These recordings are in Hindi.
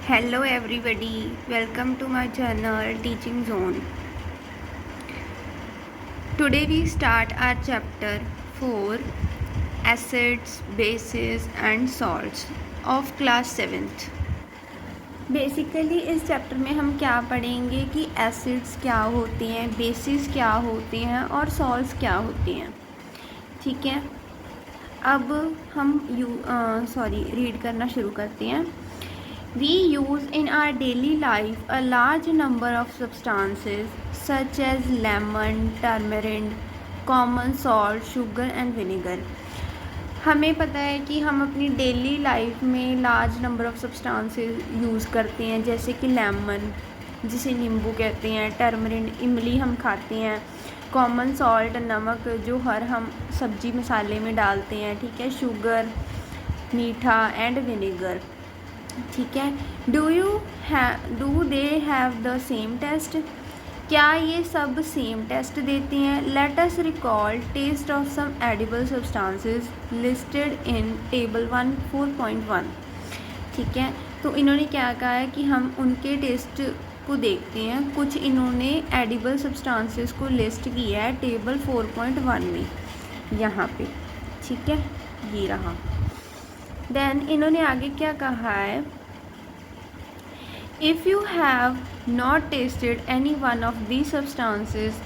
Hello everybody, welcome to my channel Teaching Zone. Today we start our chapter 4 Acids, Bases and Salts of class 7th. Basically इस चैप्टर में हम क्या पढ़ेंगे कि एसिड्स क्या होते हैं, बेसिस क्या होते हैं और सॉल्ट्स क्या होते हैं। ठीक है, अब हम रीड करना शुरू करते हैं। We use in our daily life a large number of substances such as lemon, turmeric, common salt, sugar and vinegar. हमें पता है कि हम अपनी डेली लाइफ में large number of substances use करते हैं, जैसे कि लेमन जिसे नींबू कहते हैं, टर्मरिक इमली हम खाते हैं, कॉमन सॉल्ट नमक जो हम सब्जी मसाले में डालते हैं, ठीक है, शुगर मीठा एंड विनेगर। ठीक है, do they have the same taste? क्या ये सब सेम टेस्ट देते हैं? Let us recall taste of some edible substances listed in table 1 4.1। ठीक है, तो इन्होंने क्या कहा है कि हम उनके टेस्ट को देखते हैं। कुछ इन्होंने एडिबल सब्सटेंसेस को लिस्ट किया है टेबल 4.1 में यहाँ पे। ठीक है, ये रहा। देन इन्होंने आगे क्या कहा है, if you have not tested any one of the substances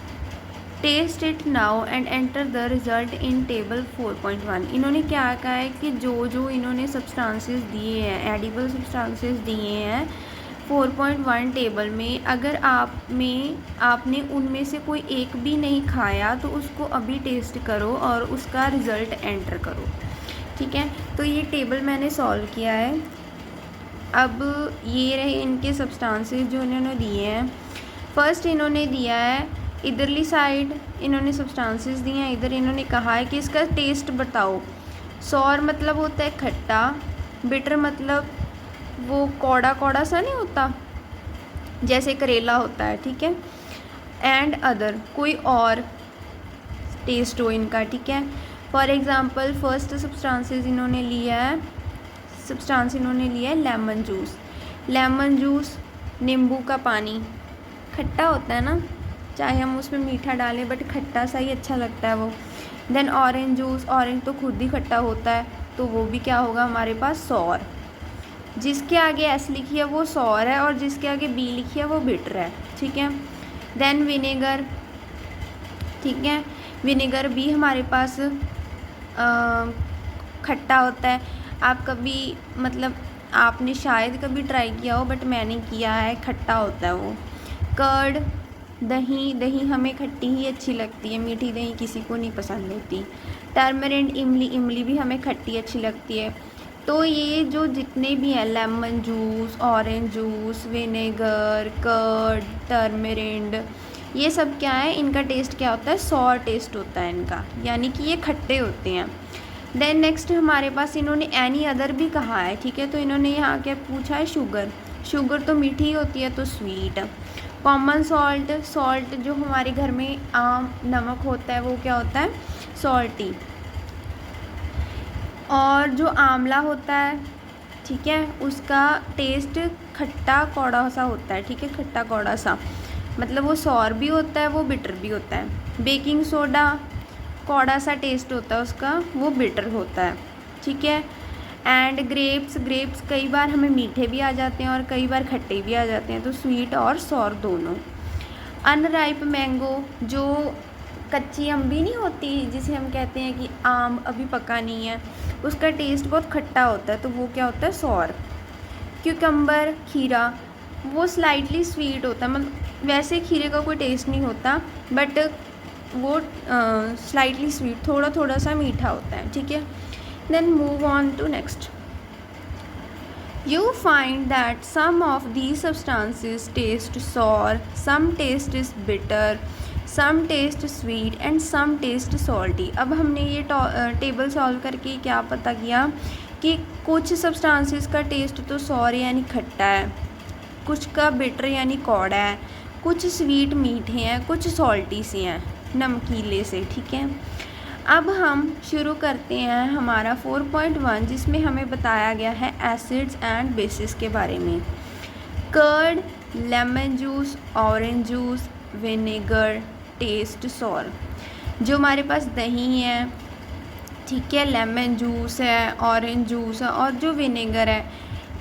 test it now and enter the result in table 4.1। इन्होंने क्या कहा है कि जो इन्होंने सब्सटेंसेस दिए हैं, एडिबल सब्सटेंसेस दिए हैं 4.1 टेबल में, अगर आपने उनमें से कोई एक भी नहीं खाया तो उसको अभी टेस्ट करो और उसका रिज़ल्ट एंटर करो। ठीक है, तो ये टेबल मैंने सॉल्व किया है। अब ये रहे इनके सब्सटेंसेस जो इन्होंने दिए हैं। फर्स्ट इन्होंने दिया है इधरली साइड, इन्होंने सब्सटेंसेस दिए हैं इधर। इन्होंने कहा है कि इसका टेस्ट बताओ। सॉर मतलब होता है खट्टा, बिटर मतलब वो कौड़ा कौड़ा सा नहीं होता जैसे करेला होता है, ठीक है, एंड अदर कोई और टेस्ट हो इनका। ठीक है, फॉर एग्ज़ाम्पल फर्स्ट सब्सटेंसेस इन्होंने लिया है लेमन जूस। लेमन जूस नींबू का पानी खट्टा होता है ना, चाहे हम उसमें मीठा डालें बट खट्टा सा ही अच्छा लगता है वो। देन ऑरेंज जूस, ऑरेंज तो खुद ही खट्टा होता है, तो वो भी क्या होगा हमारे पास सॉर। जिसके आगे एस लिखी है वो सॉर है और जिसके आगे बी लिखी है वो बिटर है। ठीक है, देन विनेगर। ठीक है, विनेगर भी हमारे पास खट्टा होता है। आप कभी आपने शायद कभी ट्राई किया हो बट मैंने किया है, खट्टा होता है वो। कर्ड दही हमें खट्टी ही अच्छी लगती है, मीठी दही किसी को नहीं पसंद होती। टर्मरिक इमली भी हमें खट्टी अच्छी लगती है। तो ये जो जितने भी हैं lemon juice, orange juice, vinegar, curd, turmeric, ये सब क्या है, इनका टेस्ट क्या होता है, सॉर टेस्ट होता है इनका, यानी कि ये खट्टे होते हैं। देन नेक्स्ट हमारे पास इन्होंने एनी अदर भी कहा है। ठीक है, तो इन्होंने यहाँ क्या पूछा है, शुगर तो मीठी ही होती है तो स्वीट। कॉमन सॉल्ट जो हमारे घर में आम नमक होता है वो क्या होता है, सॉल्टी। और जो आंवला होता है, ठीक है, उसका टेस्ट खट्टा कौड़ा सा होता है। ठीक है, खट्टा कौड़ा सा मतलब वो सॉर भी होता है, वो बिटर भी होता है। बेकिंग सोडा कौड़ा सा टेस्ट होता है उसका, वो बिटर होता है। ठीक है, एंड ग्रेप्स कई बार हमें मीठे भी आ जाते हैं और कई बार खट्टे भी आ जाते हैं, तो स्वीट और सॉर दोनों। अनराइप मैंगो जो कच्ची अम्बी नहीं होती जिसे हम कहते हैं कि आम अभी पका नहीं है, उसका टेस्ट बहुत खट्टा होता है, तो वो क्या होता है, सॉर। क्यूकम्बर खीरा वो स्लाइटली स्वीट होता है, मतलब वैसे खीरे का कोई टेस्ट नहीं होता बट वो स्लाइटली स्वीट थोड़ा सा मीठा होता है। ठीक है, then move on to next. You find that some of these substances taste sour, some taste is bitter, some taste sweet and some taste salty। अब हमने ये टेबल सॉल्व करके क्या पता किया कि कुछ सब्सटेंसेस का टेस्ट तो सॉर यानी खट्टा है, कुछ का बिटर यानी कौड़ा है, कुछ स्वीट मीठे हैं, कुछ सॉल्टी से हैं, नमकीले से। ठीक है, अब हम शुरू करते हैं हमारा 4.1 जिसमें हमें बताया गया है एसिड्स एंड बेसिस के बारे में। Curd, lemon juice, orange juice, vinegar, taste sour. जो हमारे पास दही है, ठीक है, लेमन जूस है, ऑरेंज जूस है और जो विनेगर है,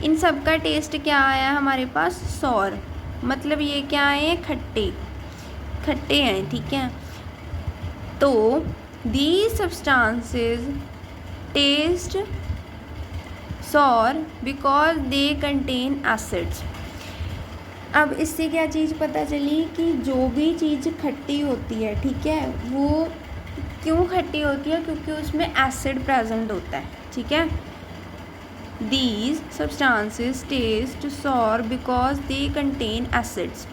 इन सब का टेस्ट क्या आया हमारे पास? सॉर। मतलब ये क्या है? खट्टे खट्टे हैं, ठीक है। तो these substances taste sour because they contain acids. अब इससे क्या चीज़ पता चली कि जो भी चीज़ खट्टी होती है, ठीक है, वो क्यों खट्टी होती है? क्योंकि उसमें एसिड प्रेजेंट होता है, ठीक है। These substances taste sour because they contain acids.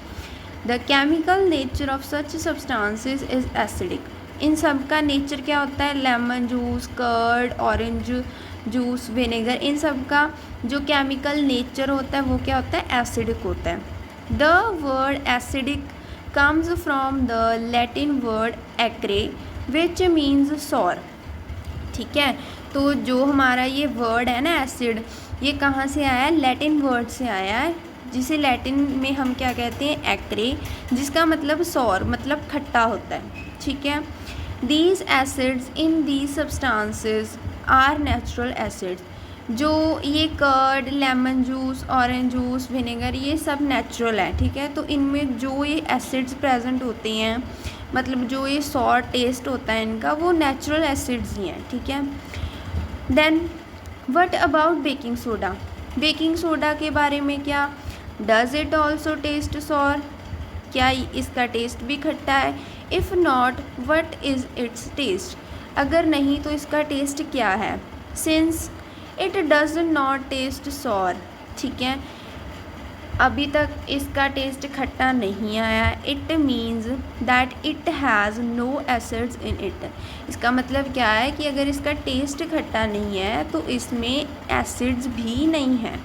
The chemical nature of such substances is acidic. इन सब का नेचर क्या होता है? Lemon juice, curd, orange juice, vinegar, इन सब का जो केमिकल नेचर होता है वो क्या होता है? एसिडिक होता है। The word acidic comes from the Latin word acere which means sour, ठीक है। तो जो हमारा ये वर्ड है ना एसिड, ये कहाँ से आया है? लैटिन वर्ड से आया है, जिसे लैटिन में हम क्या कहते हैं? एक्रे, जिसका मतलब सॉर, मतलब खट्टा होता है, ठीक है। These acids in these substances are natural acids. जो ये curd, lemon juice, orange juice, vinegar, ये सब नेचुरल है, ठीक है। तो इनमें जो ये एसिड्स प्रेजेंट होते हैं, मतलब जो ये सॉर टेस्ट होता है इनका, वो नेचुरल एसिड्स ही हैं, ठीक है। Then what about baking soda? Baking soda के बारे में क्या? Does it also taste sour? क्या इसका टेस्ट भी खट्टा है? If not what is its taste? अगर नहीं तो इसका टेस्ट क्या है? Since it does not taste sour, ठीक है, अभी तक इसका टेस्ट खट्टा नहीं आया, it means that it has no acids in it. इसका मतलब क्या है कि अगर इसका टेस्ट खट्टा नहीं है तो इसमें एसिड्स भी नहीं है,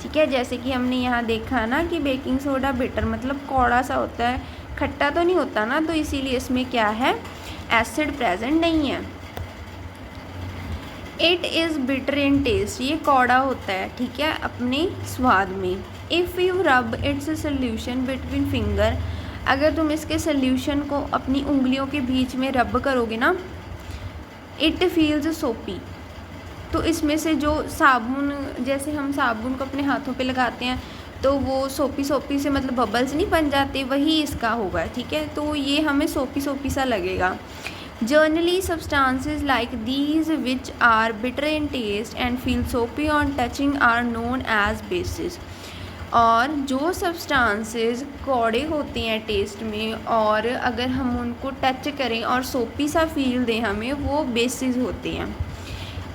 ठीक है। जैसे कि हमने यहाँ देखा ना कि बेकिंग सोडा बिटर मतलब कौड़ा सा होता है, खट्टा तो नहीं होता ना, तो इसीलिए इसमें क्या है? एसिड प्रेजेंट नहीं है। It is bitter in taste, ये कौड़ा होता है, ठीक है, अपने स्वाद में। If you rub its solution between finger, अगर तुम इसके सोल्यूशन को अपनी उंगलियों के बीच में रब करोगे ना, इट फील्स सोपी, तो इसमें से जो साबुन, जैसे हम साबुन को अपने हाथों पे लगाते हैं तो वो सोपी सोपी से मतलब बबल्स नहीं बन जाते, वही इसका होगा, ठीक है। तो ये हमें सोपी सोपी सा लगेगा। Generally, substances like these which are bitter in taste and feel soapy on touching are known as bases. और जो सब्सटेंसेस कौड़े होते हैं टेस्ट में और अगर हम उनको टच करें और सोपी सा फील दें हमें, वो बेसिस होते हैं।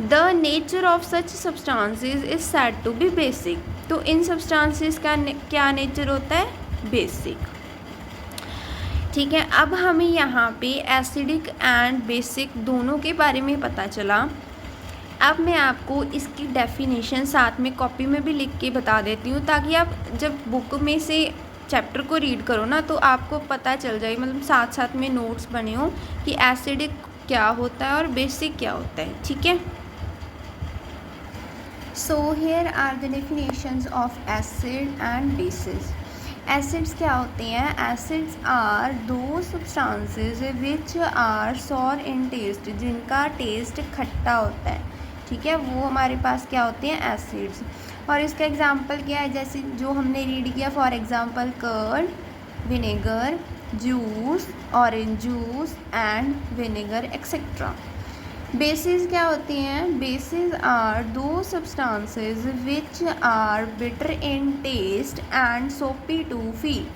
The nature of such substances is said to be basic. तो इन सब्सटेंसेस का क्या नेचर होता है? बेसिक, ठीक है। अब हमें यहाँ पे एसिडिक एंड बेसिक दोनों के बारे में पता चला। अब मैं आपको इसकी डेफिनेशन साथ में कॉपी में भी लिख के बता देती हूँ, ताकि आप जब बुक में से चैप्टर को रीड करो ना तो आपको पता चल जाए, मतलब साथ साथ में नोट्स बने हो कि एसिडिक क्या होता है और बेसिक क्या होता है, ठीक है। So here are the definitions of acid and bases. Acids क्या होते हैं? Acids are those substances which are sour in taste, जिनका टेस्ट खट्टा होता है, ठीक है, वो हमारे पास क्या होते हैं? एसिड्स। और इसका एग्जांपल क्या है? जैसे जो हमने रीड किया, for example curd, vinegar, juice, orange juice and vinegar etcetera. Bases क्या होती हैं? Bases are those substances which are bitter in taste and soapy to feel,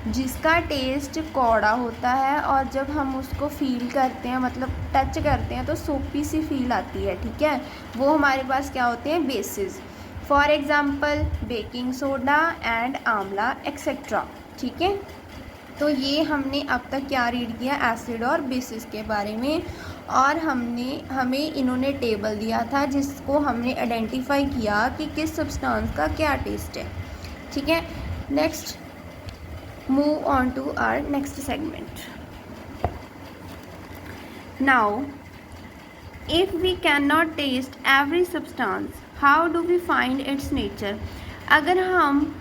जिसका टेस्ट कौड़ा होता है और जब हम उसको फील करते हैं, मतलब टच करते हैं, तो सोपी सी फील आती है, ठीक है, वो हमारे पास क्या होते हैं? Basis. For example baking soda and आंवला एक्सेट्रा, ठीक है। तो ये हमने अब तक क्या रीड किया? एसिड और बेसिस के बारे में, और हमें इन्होंने टेबल दिया था जिसको हमने आइडेंटिफाई किया कि किस सब्सटेंस का क्या टेस्ट है, ठीक है। Next move on to our next segment. Now if we can not test every substance, how do we find its nature? अगर हम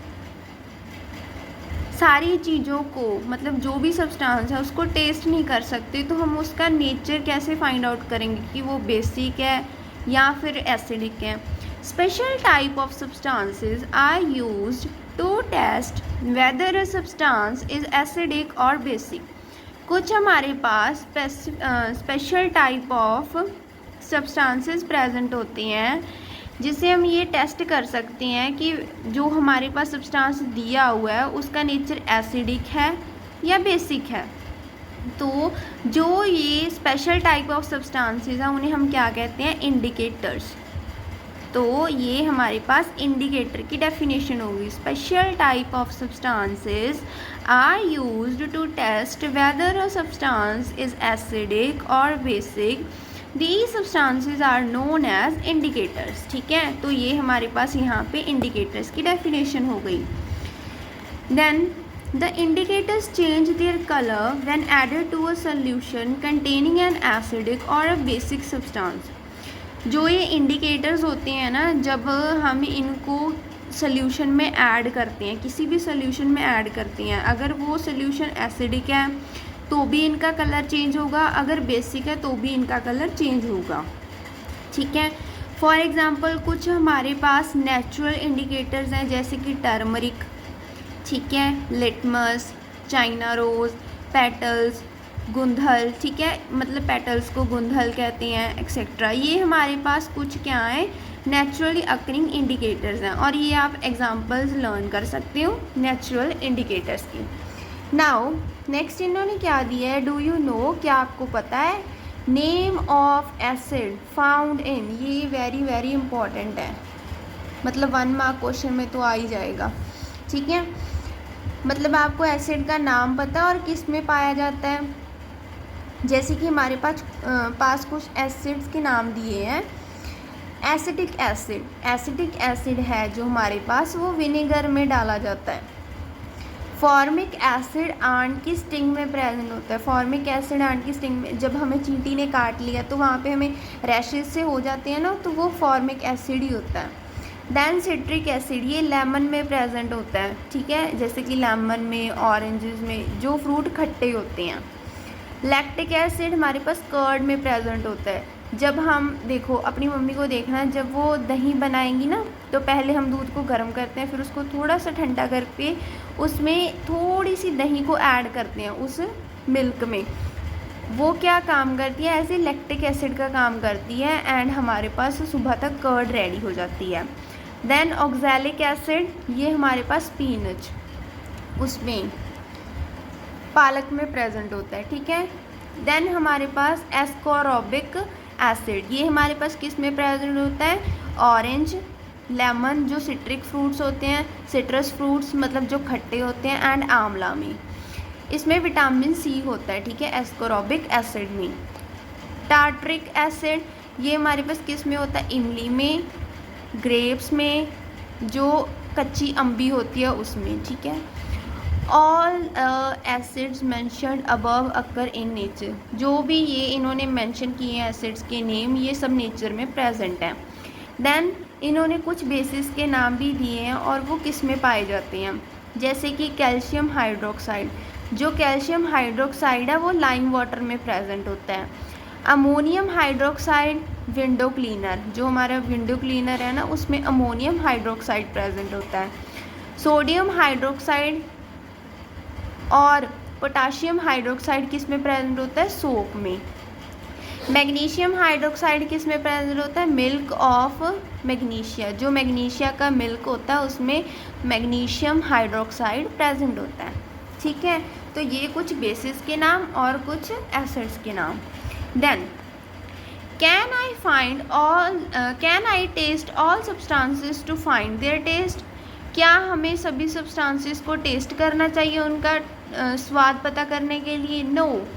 सारी चीज़ों को मतलब जो भी सब्सटेंस है उसको टेस्ट नहीं कर सकते, तो हम उसका नेचर कैसे फाइंड आउट करेंगे कि वो बेसिक है या फिर एसिडिक है। Special type of substances are used to test whether a substance is acidic और बेसिक। कुछ हमारे पास special type of substances present होते हैं जिससे हम ये टेस्ट कर सकते हैं कि जो हमारे पास सब्सटेंस दिया हुआ है उसका नेचर एसिडिक है या बेसिक है। तो जो ये स्पेशल टाइप ऑफ सब्सटेंसेस हैं उन्हें हम क्या कहते हैं, इंडिकेटर्स। तो ये हमारे पास इंडिकेटर की डेफिनेशन होगी। Special type of substances are used to test whether a substance is acidic और basic. These substances are known as indicators। ठीक है, तो ये हमारे पास यहाँ पे indicators की definition हो गई। Then the indicators change their color when added to a solution containing an acidic or a basic substance। जो ये indicators होते हैं ना, जब हम इनको सोल्यूशन में ऐड करते हैं, किसी भी सोल्यूशन में ऐड करते हैं, अगर वो सोल्यूशन एसिडिक है तो भी इनका कलर चेंज होगा, अगर बेसिक है तो भी इनका कलर चेंज होगा। ठीक है, फॉर एग्ज़ाम्पल कुछ हमारे पास नेचुरल इंडिकेटर्स हैं जैसे कि टर्मरिक, ठीक है, लिटमस, चाइना रोज़, पेटल्स, गुंधल। ठीक है, मतलब पेटल्स को गुंधल कहते हैं एक्सेट्रा। ये हमारे पास कुछ क्या है, नेचुरली अकरिंग इंडिकेटर्स हैं और ये आप एग्जांपल्स लर्न कर सकते हो नेचुरल इंडिकेटर्स की। नाउ नेक्स्ट इन्होंने क्या दिया है, डू यू नो, क्या आपको पता है, name of acid found in. ये वेरी वेरी इंपॉर्टेंट है, मतलब 1 मार्क क्वेश्चन में तो आ ही जाएगा। ठीक है, मतलब आपको एसिड का नाम पता है और किस में पाया जाता है। जैसे कि हमारे पास कुछ एसिड्स के नाम दिए हैं। एसिटिक एसिड, एसिटिक एसिड है जो हमारे पास वो विनेगर में डाला जाता है। फॉर्मिक एसिड आंट की स्टिंग में प्रेजेंट होता है। फॉर्मिक एसिड आंट की स्टिंग में, जब हमें चींटी ने काट लिया तो वहाँ पे हमें रैशेज से हो जाते हैं ना, तो वो फॉर्मिक एसिड ही होता है। देन सिट्रिक एसिड, ये लेमन में प्रेजेंट होता है। ठीक है, जैसे कि लेमन में, ऑरेंजेस में, जो फ्रूट खट्टे होते हैं। लैक्टिक एसिड हमारे पास कर्ड में प्रेजेंट होता है। जब हम देखो अपनी मम्मी को देखना, जब वो दही बनाएंगी ना तो पहले हम दूध को गर्म करते हैं, फिर उसको थोड़ा सा ठंडा करके उसमें थोड़ी सी दही को ऐड करते हैं उस मिल्क में। वो क्या काम करती है, ऐसे लैक्टिक एसिड का काम करती है एंड हमारे पास सुबह तक कर्ड रेडी हो जाती है। देन ऑक्सैलिक एसिड, ये हमारे पास स्पिनच, उसमें पालक में प्रेजेंट होता है। ठीक है, देन हमारे पास एस्कोरबिक एसिड, ये हमारे पास किस में प्रेजेंट होता है, ऑरेंज, लेमन जो सिट्रिक फ्रूट्स होते हैं, सिट्रस फ्रूट्स मतलब जो खट्टे होते हैं, एंड आंवला में। इसमें विटामिन सी होता है। ठीक है, एस्कोरबिक एसिड में। टार्ट्रिक एसिड, ये हमारे पास किस में होता है, इमली में, ग्रेप्स में, जो कच्ची अम्बी होती है उसमें। ठीक है, all acids mentioned above occur in nature, जो भी ये इन्होंने मेंशन किए हैं एसिड्स के नेम, ये सब नेचर में प्रेजेंट हैं। देन इन्होंने कुछ बेसिस के नाम भी दिए हैं और वो किस में पाए जाते हैं, जैसे कि कैल्शियम हाइड्रोक्साइड, जो कैल्शियम हाइड्रोक्साइड है वो लाइम वाटर में प्रेजेंट होता है। अमोनियम हाइड्रोक्साइड विंडो क्लीनर, जो हमारा विंडो क्लीनर है ना उसमें अमोनियम हाइड्रोक्साइड प्रेजेंट होता है। सोडियम हाइड्रोक्साइड और पोटाशियम हाइड्रोक्साइड किस में प्रेजेंट होता है, सोप में। मैग्नीशियम हाइड्रोक्साइड किस में प्रेजेंट होता है, मिल्क ऑफ मैग्नीशिया, जो मैग्नीशिया का मिल्क होता है उसमें मैग्नीशियम हाइड्रोक्साइड प्रेजेंट होता है। ठीक है, तो ये कुछ बेसिस के नाम और कुछ एसिड्स के नाम। Then can I test all substances to find their taste, क्या हमें सभी सब्सटेंसेस को टेस्ट करना चाहिए उनका स्वाद पता करने के लिए। No.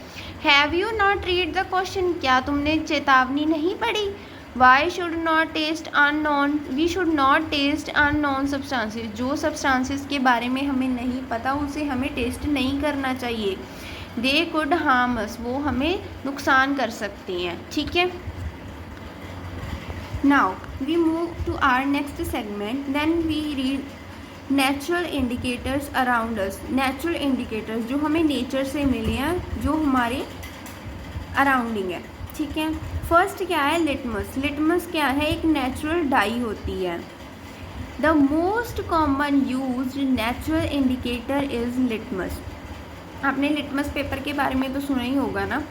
Have you not read the question, क्या तुमने चेतावनी नहीं पढ़ी। Why should not test unknown, we should not test unknown substances, जो सब्सटेंसेस के बारे में हमें नहीं पता उसे हमें टेस्ट नहीं करना चाहिए। दे कुड हार्म अस, वो हमें नुकसान कर सकती हैं। ठीक है, now we move to our next segment, then we read natural indicators around us, natural indicators जो हमें नेचर से मिले हैं, जो हमारे अराउंडिंग है, ठीक है। फर्स्ट क्या है, लिटमस। लिटमस क्या है, एक नेचुरल डाई होती है। The most common used natural indicator is litmus. आपने लिटमस पेपर के बारे में तो सुना ही होगा ना।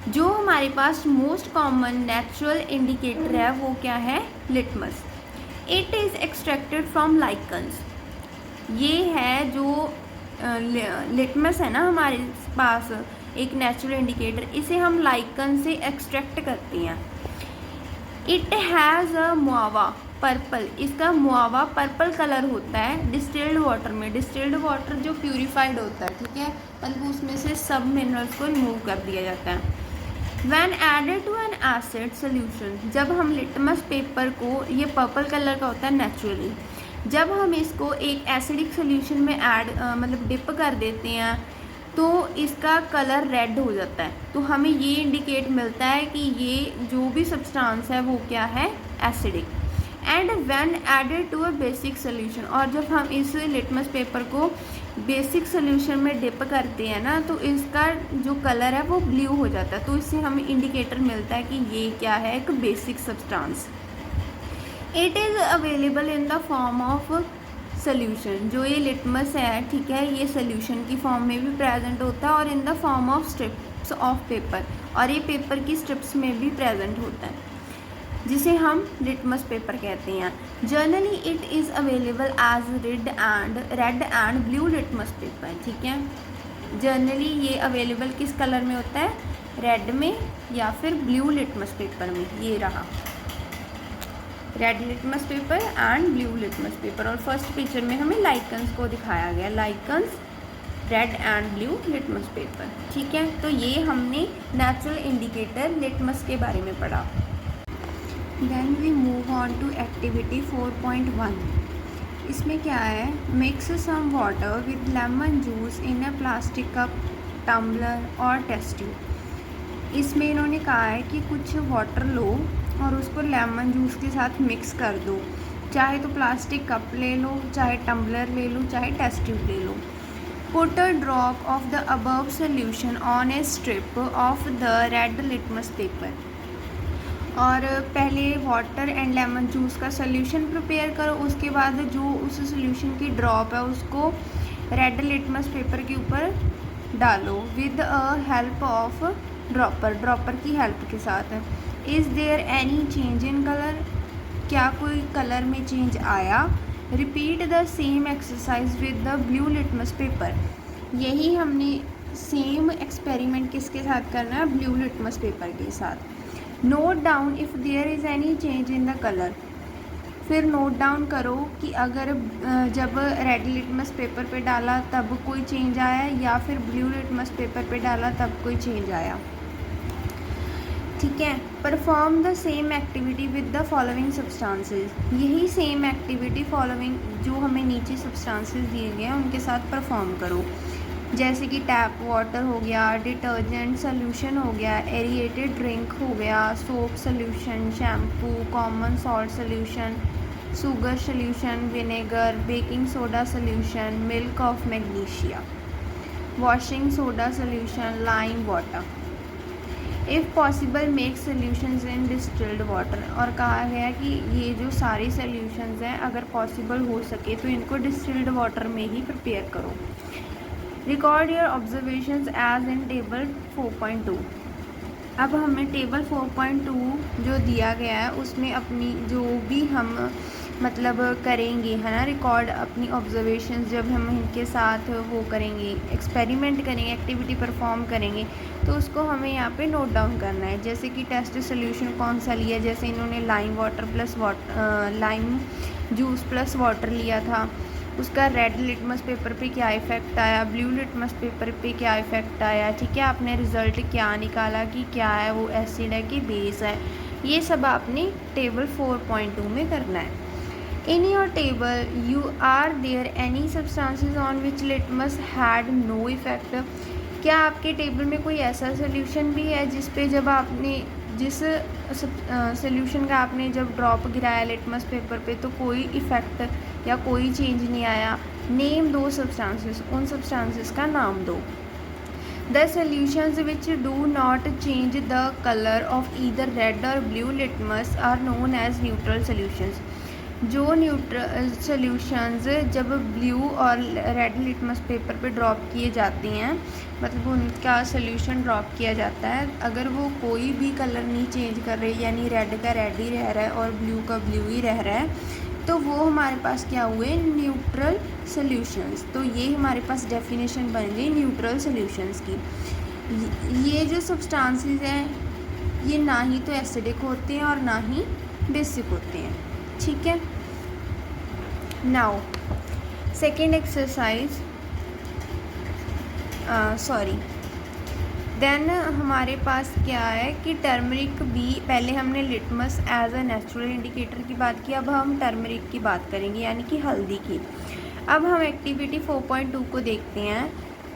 जो हमारे पास मोस्ट कॉमन नेचुरल इंडिकेटर है वो क्या है, litmus. It is extracted from lichens. ये है जो लिटमस है ना हमारे पास एक नेचुरल इंडिकेटर, इसे हम लाइकन से एक्सट्रैक्ट करते हैं। इट हैज़ अ मुआवा पर्पल, इसका मुआवा पर्पल कलर होता है डिस्टिल्ड वाटर में। डिस्टिल्ड वाटर जो प्यूरिफाइड होता है, ठीक है, मतलब उसमें से सब मिनरल्स को रिमूव कर दिया जाता है। When added to an acid solution, जब हम लिटमस पेपर को, ये पर्पल कलर का होता है नेचुरली, जब हम इसको एक एसिडिक सोल्यूशन में ऐड मतलब डिप कर देते हैं तो इसका कलर रेड हो जाता है। तो हमें ये इंडिकेट मिलता है कि ये जो भी सब्सटेंस है वो क्या है, acidic. And when added to a basic solution, और जब हम इस लिटमस पेपर को बेसिक सोल्यूशन में डिप करते हैं ना तो इसका जो कलर है वो ब्लू हो जाता है। तो इससे हमें इंडिकेटर मिलता है कि ये क्या है, एक basic substance. It is available in the form of solution. जो ये लिटमस है, ठीक है, ये सोल्यूशन की फॉर्म में भी प्रेजेंट होता है और in the form of strips of paper, और ये पेपर की स्ट्रिप्स में भी प्रेजेंट होता है, जिसे हम लिटमस पेपर कहते हैं। Generally it is available as red and blue litmus paper, ठीक है। जनरली ये अवेलेबल किस कलर में होता है, रेड में या फिर ब्लू लिटमस पेपर में। ये रहा red litmus paper and blue litmus paper, और फर्स्ट पिक्चर में हमें लाइकन्स को दिखाया गया, lichens red and blue litmus paper, ठीक है। तो ये हमने नेचुरल इंडिकेटर लिटमस के बारे में पढ़ा। Then we move on to activity 4.1। इसमें क्या है, mix some water with lemon juice in a plastic cup, tumbler और टेस्ट ट्यूब। इसमें इन्होंने कहा है कि कुछ वाटर लो और उसको लेमन जूस के साथ मिक्स कर दो, चाहे तो प्लास्टिक कप ले लो, चाहे टम्बलर ले लो, चाहे टेस्ट ट्यूब ले लो। Put a drop of the above solution on a strip of the red litmus paper. और पहले वाटर एंड लेमन जूस का सोल्यूशन प्रिपेयर करो, उसके बाद जो उस सोल्यूशन की ड्रॉप है उसको रेड लिटमस पेपर के ऊपर डालो with a help of dropper की हेल्प के साथ। Is there any change in colour, क्या कोई कलर में चेंज आया। Repeat the same exercise with the blue litmus paper. यही हमने सेम एक्सपेरिमेंट किसके साथ करना है, ब्लू लिटमस पेपर के साथ। Note down if there is any change in the colour. फिर नोट डाउन करो कि अगर जब रेड लिटमस पेपर पे डाला तब कोई चेंज आया या फिर ब्लू लिटमस पेपर पे डाला तब कोई चेंज आया, ठीक है। Perform the same activity with the following substances. यही सेम एक्टिविटी फॉलोइंग जो हमें नीचे सब्सटेंसेस दिए गए हैं उनके साथ परफॉर्म करो, जैसे कि टैप वाटर हो गया, डिटर्जेंट सोल्यूशन हो गया, एरिएटेड ड्रिंक हो गया, soap solution, shampoo, common salt solution, sugar solution, vinegar, baking soda solution, milk of magnesia, washing soda solution, lime water. If possible make solutions in distilled water. और कहा गया कि ये जो सारी सोल्यूशंस हैं अगर पॉसिबल हो सके तो इनको डिस्टिल्ड वाटर में ही प्रिपेयर करो। Record your observations as in table 4.2। अब हमें टेबल 4.2 जो दिया गया है उसमें अपनी जो भी हम मतलब करेंगे, है ना, रिकॉर्ड अपनी ऑब्जर्वेशंस जब हम इनके साथ वो करेंगे, एक्सपेरिमेंट करेंगे, एक्टिविटी परफॉर्म करेंगे तो उसको हमें यहाँ पे नोट डाउन करना है। जैसे कि टेस्ट सोल्यूशन कौन सा लिया, जैसे इन्होंने lime water plus lime juice plus water लिया था, उसका रेड लिटमस पेपर पे क्या इफ़ेक्ट आया, ब्लू लिटमस पेपर पे क्या इफ़ेक्ट आया, ठीक है। आपने रिज़ल्ट क्या निकाला कि क्या है, वो एसिड है कि बेस है, ये सब आपने टेबल 4.2 में करना है। In your table you are there any substances on which litmus had no effect. क्या आपके टेबल में कोई ऐसा सोल्यूशन भी है जिस पे जब आपने जिस सोल्यूशन का आपने जब ड्रॉप गिराया लिटमस पेपर पे तो कोई इफ़ेक्ट या कोई चेंज नहीं आया। नेम दो सब्सटेंसेस, उन सब्सटेंसेस का नाम दो। The solutions which do not change the colour of either red or blue litmus are known as neutral solutions. जो न्यूट्रल सॉल्यूशंस जब ब्लू और रेड लिटमस पेपर पे ड्रॉप किए जाते हैं, मतलब उनका सॉल्यूशन ड्रॉप किया जाता है, अगर वो कोई भी कलर नहीं चेंज कर रहे, यानी रेड का रेड ही रह रहा है और ब्लू का ब्लू ही रह रहा है, तो वो हमारे पास क्या हुए, न्यूट्रल सॉल्यूशंस। तो ये हमारे पास डेफिनेशन बन गई न्यूट्रल सॉल्यूशंस की। ये जो सब्सटेंसेस हैं ये ना ही तो एसिडिक होते हैं और ना ही बेसिक होते हैं, ठीक है। नाउ सेकेंड एक्सरसाइज, देन हमारे पास क्या है कि टर्मरिक भी, पहले हमने litmus as a natural indicator की बात की, अब हम टर्मरिक की बात करेंगे यानी कि हल्दी की। अब हम एक्टिविटी 4.2 को देखते हैं।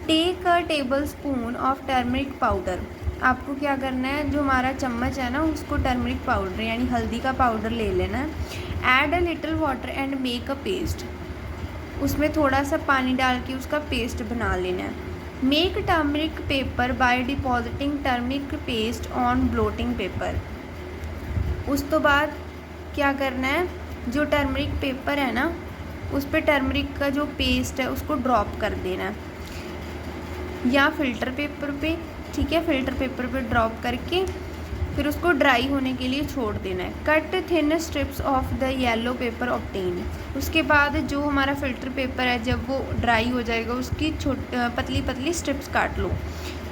Take a tablespoon of turmeric powder. आपको क्या करना है, जो हमारा चम्मच है ना उसको टर्मरिक पाउडर यानी हल्दी का पाउडर ले लेना है। Add a little water and make a paste. उसमें थोड़ा सा पानी डाल के उसका पेस्ट बना लेना है। Make turmeric paper by depositing turmeric paste on blotting paper. उस तो बाद क्या करना है, जो टर्मरिक पेपर है ना उस पर टर्मरिक का जो पेस्ट है उसको ड्रॉप कर देना है या फिल्टर पेपर पे, ठीक है। फिल्टर पेपर पे ड्रॉप करके फिर उसको ड्राई होने के लिए छोड़ देना है। Cut thin strips of the yellow paper obtain. उसके बाद जो हमारा फ़िल्टर पेपर है जब वो ड्राई हो जाएगा उसकी पतली पतली स्ट्रिप्स काट लो,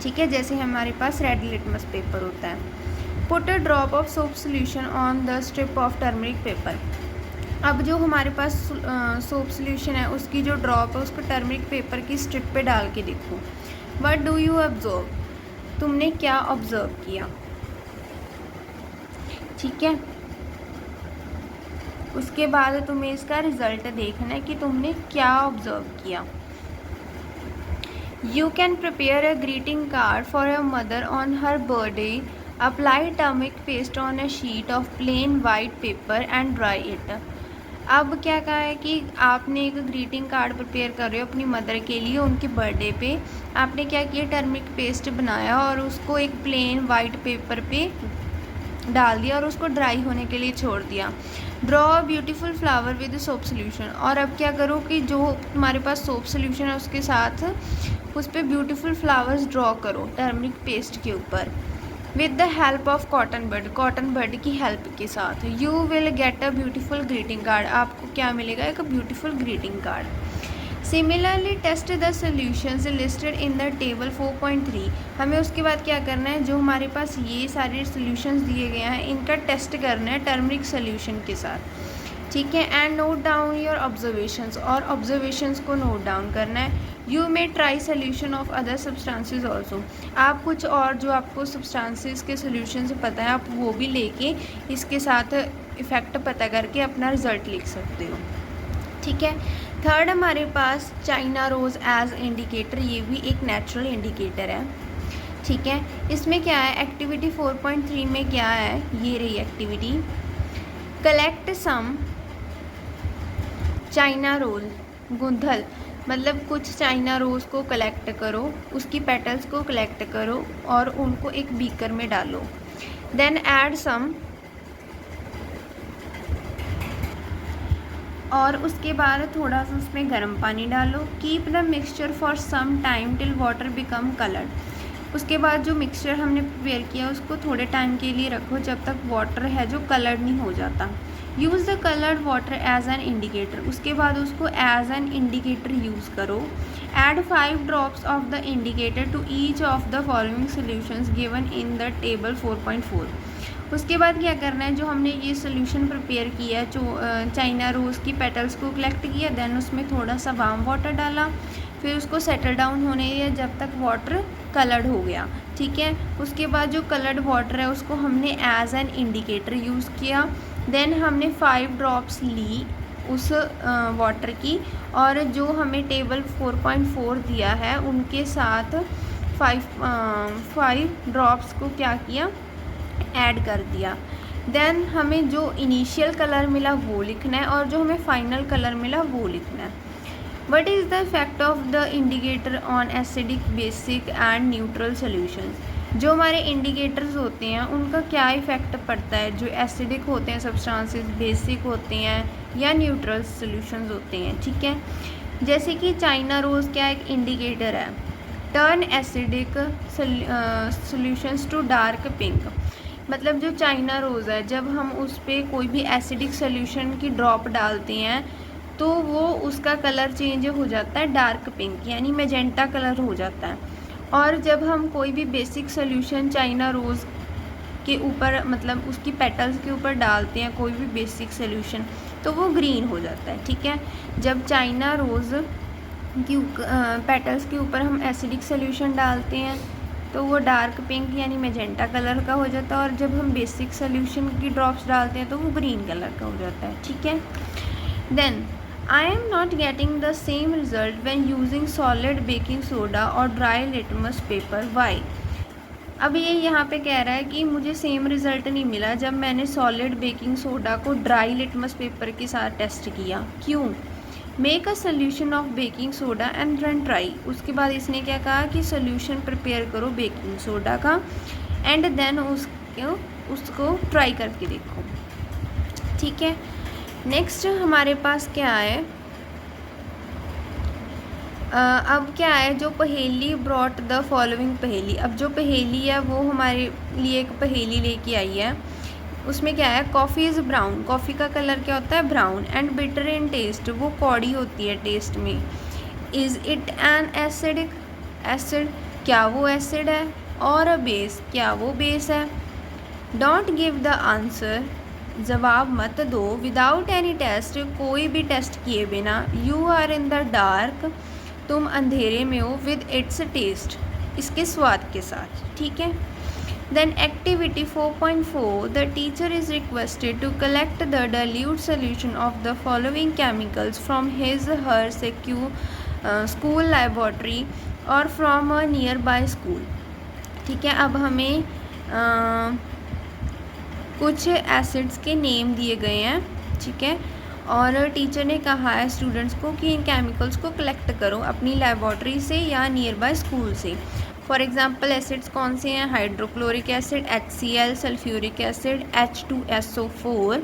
ठीक है, जैसे हमारे पास रेड लिटमस पेपर होता है। Put a drop of soap solution on the strip of turmeric paper. अब जो हमारे पास सोप सोल्यूशन है उसकी जो ड्रॉप है उसको टर्मरिक पेपर की स्ट्रिप पे डाल के देखो। व्हाट डू यू ऑब्जर्व, तुमने क्या ऑब्जर्व किया, ठीक है। उसके बाद तुम्हें इसका रिजल्ट देखना है कि तुमने क्या ऑब्जर्व किया। You can prepare a greeting card for your mother on her birthday. Apply turmeric paste on a sheet of plain white paper and dry it. अब क्या कहा है कि आपने एक ग्रीटिंग कार्ड प्रिपेयर कर रहे हो अपनी मदर के लिए उनके बर्थडे पे। आपने क्या किया, टर्मरिक पेस्ट बनाया और उसको एक प्लेन वाइट पेपर पे डाल दिया और उसको ड्राई होने के लिए छोड़ दिया। Draw a beautiful flower with soap solution. और अब क्या करो कि जो तुम्हारे पास सोप सोल्यूशन है उसके साथ उस पर ब्यूटीफुल फ्लावर्स ड्रॉ करो टर्मरिक पेस्ट के ऊपर with the help of cotton bud की हेल्प के साथ। You will get a beautiful greeting card. आपको क्या मिलेगा, एक beautiful greeting card. Similarly test the solutions listed in the table 4.3। हमें उसके बाद क्या करना है, जो हमारे पास ये सारे सोल्यूशंस दिए गए हैं इनका टेस्ट करना है टर्मरिक सोल्यूशन के साथ, ठीक है। And note down your observations, और ऑब्जर्वेशंस को नोट डाउन करना है। You may try solution of other substances also. आप कुछ और जो आपको सब्सटेंसेस के सोल्यूशन से पता है आप वो भी लेके इसके साथ इफ़ेक्ट पता करके अपना रिज़ल्ट लिख सकते हो, ठीक है। थर्ड हमारे पास चाइना रोज़ एज इंडिकेटर। ये भी एक नेचुरल इंडिकेटर है, ठीक है। इसमें क्या है, एक्टिविटी 4.3 में क्या है, ये रही activity. Collect some China rose, गुंथल मतलब कुछ चाइना रोज़ को कलेक्ट करो, उसकी पेटल्स को कलेक्ट करो और उनको एक बीकर में डालो। देन ऐड सम, और उसके बाद थोड़ा सा उसमें गर्म पानी डालो। Keep the mixture for some time till water become coloured. उसके बाद जो मिक्सचर हमने प्रिपेयर किया उसको थोड़े टाइम के लिए रखो जब तक वाटर है जो कलर्ड नहीं हो जाता। Use the coloured water as an indicator. उसके बाद उसको एज एन इंडिकेटर यूज़ करो। Add 5 drops of the indicator to each of the following solutions given in the table 4.4। उसके बाद क्या करना है, जो हमने ये सोल्यूशन प्रिपेयर किया जो चाइना रोज़ की पेटल्स को कलेक्ट किया, देन उसमें थोड़ा सा वार्म वाटर डाला, फिर उसको सेटल डाउन होने दिया जब तक वाटर कलर्ड हो गया, ठीक है। उसके बाद जो कलर्ड वाटर है उसको हमने एज एन इंडिकेटर यूज़ किया। देन हमने 5 ड्रॉप्स ली उस वाटर की, और जो हमें टेबल 4.4 दिया है उनके साथ 5 ड्रॉप्स को क्या किया, ऐड कर दिया। देन हमें जो इनिशियल कलर मिला वो लिखना है और जो हमें फाइनल कलर मिला वो लिखना है। What is the effect of the indicator on acidic, basic and neutral solutions. जो हमारे इंडिकेटर्स होते हैं उनका क्या इफ़ेक्ट पड़ता है, जो एसिडिक होते हैं सब्सटेंसेस, बेसिक होते हैं या न्यूट्रल सॉल्यूशंस होते हैं। ठीक है, जैसे कि चाइना रोज़ क्या एक इंडिकेटर है, turn acidic solutions to dark pink. मतलब जो चाइना रोज़ है, जब हम उस पर कोई भी एसिडिक सॉल्यूशन की ड्रॉप डालते हैं तो वो उसका कलर चेंज हो जाता है डार्क पिंक, यानी मैजेंटा कलर हो जाता है। और जब हम कोई भी बेसिक सॉल्यूशन चाइना रोज़ के ऊपर, मतलब उसकी पेटल्स के ऊपर डालते हैं कोई भी बेसिक सॉल्यूशन, तो वो ग्रीन हो जाता है। ठीक है, जब चाइना रोज़ की पेटल्स के ऊपर हम एसिडिक सॉल्यूशन डालते हैं तो वो डार्क पिंक यानी मैजेंटा कलर का हो जाता है, और जब हम बेसिक सॉल्यूशन की ड्रॉप्स डालते हैं तो वो ग्रीन कलर का हो जाता है। ठीक है, then I am not getting the same result when using solid baking soda or dry litmus paper. Why? अब ये यहाँ पे कह रहा है कि मुझे सेम रिज़ल्ट नहीं मिला जब मैंने सॉलिड बेकिंग सोडा को ड्राई लिटमस पेपर के साथ टेस्ट किया। क्यों? Make a solution of baking soda and then try. उसके बाद इसने क्या कहा कि सोल्यूशन प्रिपेयर करो बेकिंग सोडा का एंड देन उसको ट्राई करके देखो। ठीक है, नेक्स्ट हमारे पास क्या है, अब क्या है, जो पहेली ब्रॉट द फॉलोइंग पहेली। अब जो पहेली है वो हमारे लिए एक पहेली लेके आई है। उसमें क्या है, कॉफ़ी इज़ ब्राउन, कॉफ़ी का कलर क्या होता है, brown, and bitter in taste, वो कौड़ी होती है टेस्ट में। Is it an acidic, acid, क्या वो एसिड है, और अ बेस, क्या वो बेस है। डोंट गिव द आंसर, जवाब मत दो, विदाउट एनी टेस्ट, कोई भी टेस्ट किए बिना। You are in the dark, तुम अंधेरे में हो, विद इट्स टेस्ट, इसके स्वाद के साथ। ठीक है, then activity 4.4, the teacher is requested to collect the dilute solution of the following chemicals from his her school laboratory or from a nearby school. ठीक है, अब हमें कुछ एसिड्स के नेम दिए गए हैं। ठीक है, और टीचर ने कहा है स्टूडेंट्स को कि इन केमिकल्स को कलेक्ट करो अपनी लेबॉर्ट्री से या नियर बाय स्कूल से। फॉर एग्जांपल एसिड्स कौन से हैं, hydrochloric acid HCl, sulphuric acid H2SO4,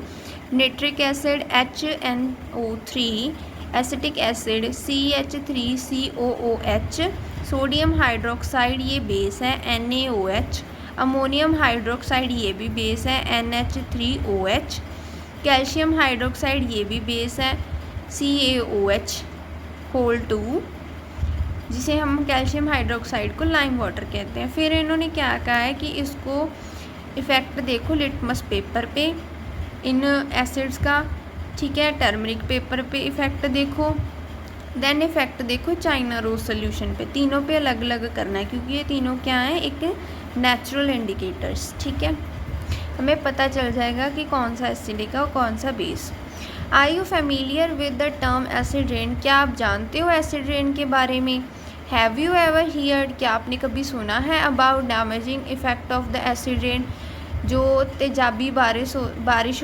nitric acid HNO3, acetic acid CH3COOH, sodium hydroxide ये बेस है NaOH, अमोनियम हाइड्रोक्साइड ये भी बेस है NH3OH, कैल्शियम हाइड्रोक्साइड ये भी बेस है CaOH2, जिसे हम कैल्शियम हाइड्रोक्साइड को लाइम वाटर कहते हैं। फिर इन्होंने क्या कहा है कि इसको इफ़ेक्ट देखो लिटमस पेपर पे इन एसिड्स का। ठीक है, टर्मरिक पेपर पे इफ़ेक्ट देखो, देन इफ़ेक्ट देखो चाइना रोज़ सोल्यूशन पे। तीनों पे अलग अलग करना है क्योंकि ये तीनों क्या हैं, एक नेचुरल इंडिकेटर्स। ठीक है, हमें पता चल जाएगा कि कौन सा एसिडिक है और कौन सा base. Are you familiar with the term acid rain, क्या आप जानते हो एसिड रेन के बारे में। हैव यू एवर हियर्ड, क्या आपने कभी सुना है about damaging effect of the acid rain, जो तेजाबी बारिश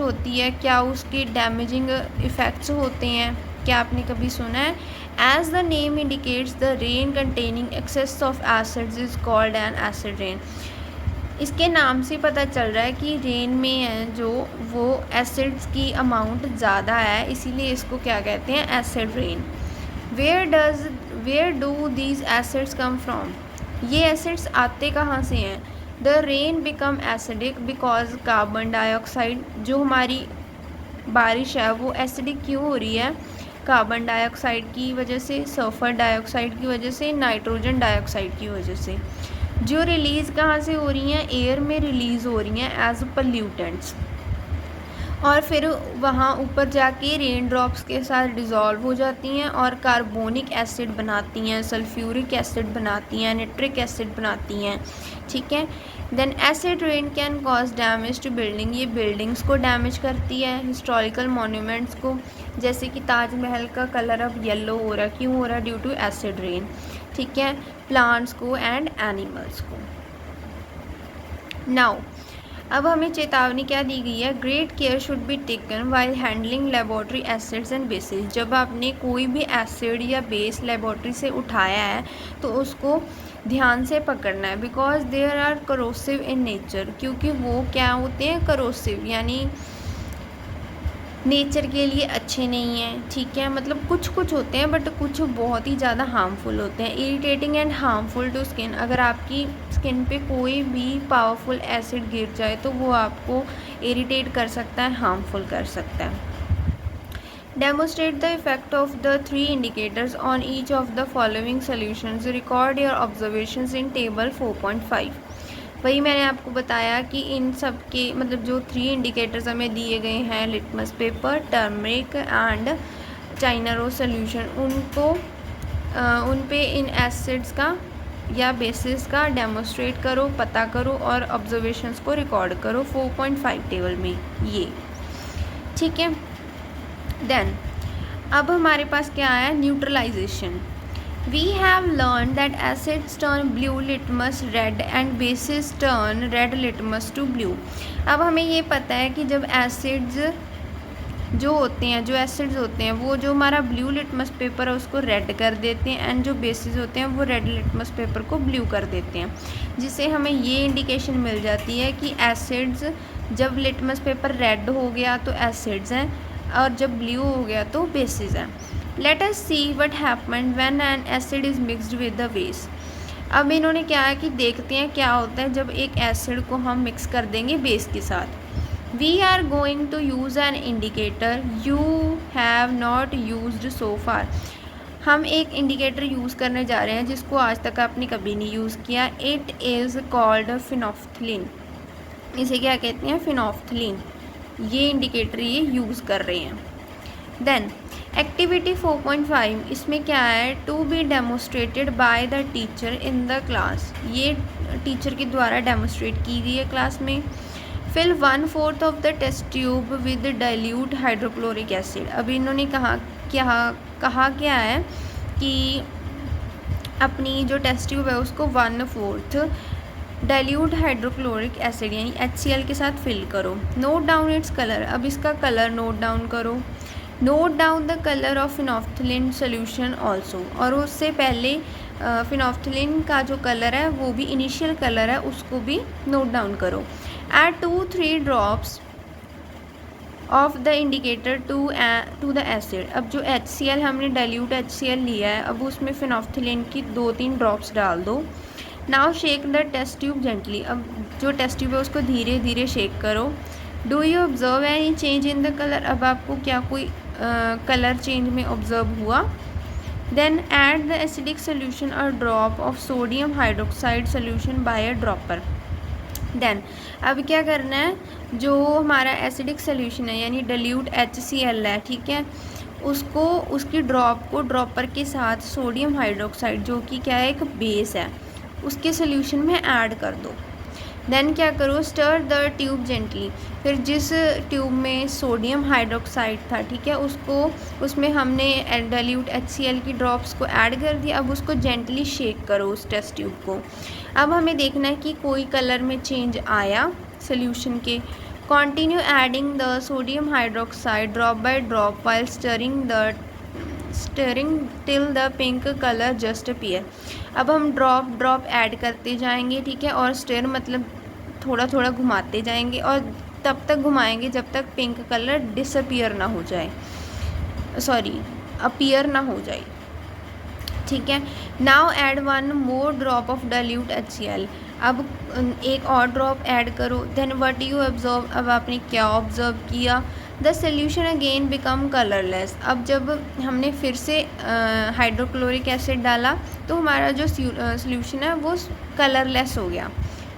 होती है क्या उसके डैमेजिंग इफ़ेक्ट्स होते हैं, क्या आपने कभी सुना है। As the name indicates the rain containing excess of acids is called an acid rain. इसके नाम से पता चल रहा है कि रेन में है जो वो एसिड्स की अमाउंट ज़्यादा है, इसीलिए इसको क्या कहते हैं, acid rain. Where do these acids come from, ये एसिड्स आते कहाँ से हैं। The rain become acidic because carbon dioxide, जो हमारी बारिश है वो एसिडिक क्यों हो रही है, कार्बन डाइऑक्साइड की वजह से, सल्फर डाइऑक्साइड की वजह से, नाइट्रोजन डाइऑक्साइड की वजह से, जो रिलीज़ कहाँ से हो रही हैं, एयर में रिलीज़ हो रही हैं एज पल्यूटेंट्स, और फिर वहाँ ऊपर जाके रेन ड्रॉप्स के साथ डिज़ोल्व हो जाती हैं और कार्बोनिक एसिड बनाती हैं, सल्फ्यूरिक एसिड बनाती हैं, नाइट्रिक एसिड बनाती हैं। ठीक है, then acid rain can cause damage to building, ये बिल्डिंग्स को डैमेज करती है, हिस्टोरिकल मॉन्यूमेंट्स को, जैसे कि ताजमहल का कलर अब येलो हो रहा है, क्यों हो रहा है, ड्यू टू एसिड रेन। ठीक है, प्लांट्स को एंड एनिमल्स को। नाउ अब हमें चेतावनी क्या दी गई है, great care should be taken while handling laboratory acids and bases. जब आपने कोई भी एसिड या बेस लेबोरेटरी से उठाया है तो उसको ध्यान से पकड़ना है, because they're are corrosive in nature, क्योंकि वो क्या होते हैं, करोसिव यानी नेचर के लिए अच्छे नहीं हैं, ठीक है। मतलब कुछ कुछ होते हैं बट कुछ बहुत ही ज़्यादा हार्मफुल होते हैं। Irritating and harmful to skin, अगर आपकी स्किन पे कोई भी पावरफुल एसिड गिर जाए तो वो आपको इरिटेट कर सकता है, हार्मफुल कर सकता है। Demonstrate the effect of the three indicators on each of the following solutions. Record your observations in table 4.5. वही मैंने आपको बताया कि इन सब के मतलब जो 3 इंडिकेटर्स हमें दिए गए हैं, litmus paper, turmeric and China rose solution, उनको उन पे इन एसिड्स का या बेसिस का डेमोस्ट्रेट करो, पता करो और ऑब्जर्वेशंस को रिकॉर्ड करो 4.5 टेबल में, ये ठीक है। देन अब हमारे पास क्या आया, neutralisation. We have learn that acids turn blue litmus red and bases turn red litmus to blue. अब हमें ये पता है कि जब एसिड्स जो होते हैं, जो एसिड्स होते हैं वो जो हमारा ब्लू लिटमस पेपर है उसको रेड कर देते हैं, एंड जो बेसिस होते हैं वो रेड लिटमस पेपर को ब्लू कर देते हैं, जिससे हमें ये इंडिकेशन मिल जाती है कि एसिड्स, जब लिटमस पेपर रेड हो गया तो एसिड्स हैं और जब ब्लू हो गया तो बेसिस हैं। Let us see what happened when an acid is mixed with the base. अब इन्होंने क्या है कि देखते हैं क्या होता है जब एक एसिड को हम मिक्स कर देंगे बेस के साथ। We are going to use an indicator you have not used so far. हम एक इंडिकेटर यूज़ करने जा रहे हैं जिसको आज तक आपने कभी नहीं यूज़ किया। It is called phenolphthalein. इसे क्या कहते हैं, फिनोफ्थलीन। ये इंडिकेटर ये यूज़ कर रहे हैं। देन एक्टिविटी 4.5, इसमें क्या है, to be demonstrated by the teacher in the class. ये टीचर के द्वारा डेमोस्ट्रेट की गई है क्लास में। Fill 1/4 of the test tube with dilute hydrochloric acid. अब इन्होंने कहा क्या है कि अपनी जो टेस्ट ट्यूब है उसको 1/4 डाइल्यूट हाइड्रोक्लोरिक एसिड यानी HCl के साथ फिल करो। Note down its colour. अब इसका कलर नोट डाउन करो। Note down the colour of phenolphthalein solution also. और उससे पहले फिनोफ्थलीन का जो कलर है वो भी इनिशियल कलर है उसको भी नोट डाउन करो। Add 2-3 drops of the indicator to the acid. अब जो HCl हमने डाइल्यूट HCl लिया है अब उसमें फिनोफ्थलीन की 2-3 ड्रॉप्स डाल दो। Now shake the test tube gently. अब जो टेस्ट ट्यूब है उसको धीरे धीरे शेक करो। Do you observe any change in the colour. अब आपको क्या कोई कलर चेंज में ऑब्जर्व हुआ। Then add the acidic solution और drop of sodium hydroxide solution by a dropper. Then अब क्या करना है, जो हमारा एसिडिक सोल्यूशन है यानी डाइल्यूट HCl है, ठीक है, उसको उसकी ड्रॉप को ड्रॉपर के साथ सोडियम हाइड्रोक्साइड जो कि क्या है एक बेस है उसके सोल्यूशन में ऐड कर दो। देन क्या करो, स्टर द ट्यूब जेंटली। फिर जिस ट्यूब में सोडियम हाइड्रोक्साइड था, ठीक है, उसमें हमने डाइल्यूट HCl की ड्रॉप्स को ऐड कर दिया। अब उसको जेंटली शेक करो उस टेस्ट ट्यूब को। अब हमें देखना है कि कोई कलर में चेंज आया सोल्यूशन के। Continue adding the sodium hydroxide drop by drop while stirring till the pink colour just appear. अब हम ड्रॉप ऐड करते जाएंगे, ठीक है, और स्टर मतलब थोड़ा थोड़ा घुमाते जाएंगे और तब तक घुमाएंगे जब तक पिंक कलर डिसअपीयर ना हो जाए, अपीयर ना हो जाए, ठीक है। Now add 1 more drop of dilute HCl। अब एक और ड्रॉप ऐड करो। Then what you observe. अब आपने क्या ऑब्जर्व किया, the solution again become colourless. अब जब हमने फिर से हाइड्रोक्लोरिक एसिड डाला तो हमारा जो सोल्यूशन है वो कलरलेस हो गया,